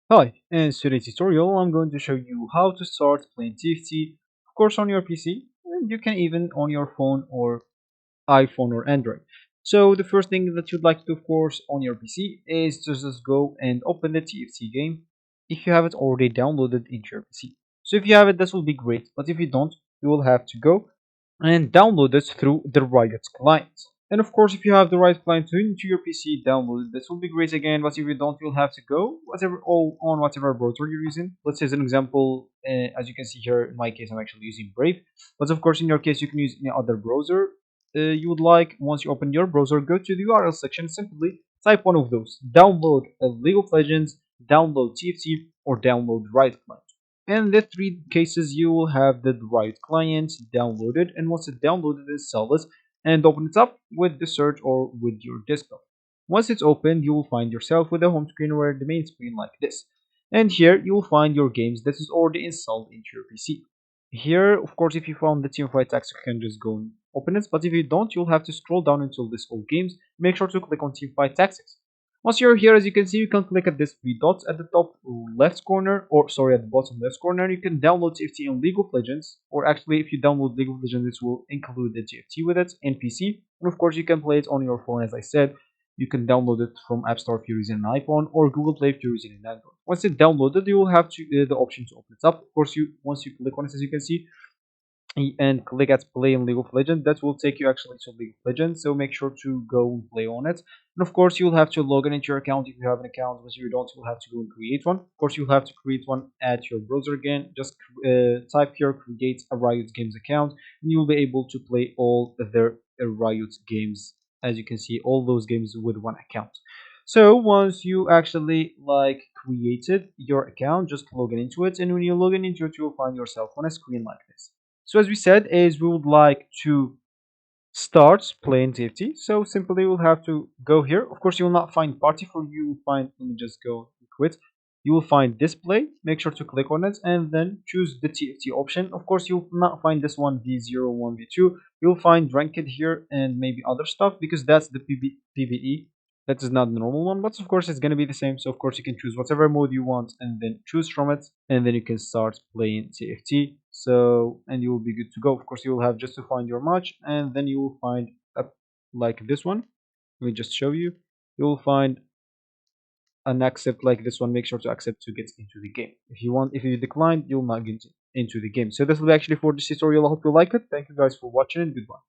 Hi, in today's tutorial I'm going to show you how to start playing TFT, of course on your PC, and you can even on your phone or iPhone or Android. So the first thing that you'd like to do, of course, on your PC is to just go and open the TFT game if you have it already downloaded into your PC. So if you have it, this will be great, but if you don't, you will have to go and download it through the Riot client. And of course, if you have the right client into your PC, download it. This will be great again. But if you don't, you'll have to go whatever all on whatever browser you're using. Let's say as an example, as you can see here, in my case, I'm actually using Brave. But of course, in your case, you can use any other browser you would like. Once you open your browser, go to the URL section. Simply type one of those. Download League of Legends, download TFT, or download Riot client. In the three cases, you will have the right client downloaded, and once it's downloaded, install it and open it up with the search or with your desktop. Once it's opened, you will find yourself with a home screen or the main screen like this. And here you will find your games that is already installed into your PC. Here, of course, if you found the Teamfight text, you can just go and open it. But if you don't, you'll have to scroll down until this all games. Make sure to click on Teamfight Tactics. Once you're here, as you can see, you can click at this three dots at the top left corner, or sorry, at the bottom left corner. You can download TFT in League of Legends, or actually, if you download League of Legends, this will include the TFT with it in PC. And of course, you can play it on your phone, as I said. You can download it from App Store if you're using an iPhone, or Google Play if you're using an Android. Once it's downloaded, you will have to, the option to open it up. Of course, you once you click on it, as you can see, and click at play in League of Legends, that will take you actually to League of Legends. So make sure to go and play on it. And of course, you'll have to log in into your account if you have an account. But if you don't, you'll have to go and create one. Of course, you'll have to create one at your browser again. Just type here create a Riot Games account, and you'll be able to play all their Riot games. As you can see, all those games with one account. So once you actually like created your account, just log in into it, and when you log in into it, you'll find yourself on a screen like this. So as we said, is we would like to start playing TFT. So simply we'll have to go here. Of course, you will not find party for you. Will find. Let me just go quit. You will find display. Make sure to click on it and then choose the TFT option. Of course, you'll not find this one V0, 1v2. You'll find ranked here and maybe other stuff because that's the PvE. That is not the normal one, but of course it's gonna be the same. So of course you can choose whatever mode you want and then choose from it, and then you can start playing TFT. So and you will be good to go. Of course you will have just to find your match, and then you will find a, like this one. Let me just show you. You will find an accept like this one. Make sure to accept to get into the game. If you decline, you'll not get into the game. So this will be actually for this tutorial. I hope you like it. Thank you guys for watching and goodbye.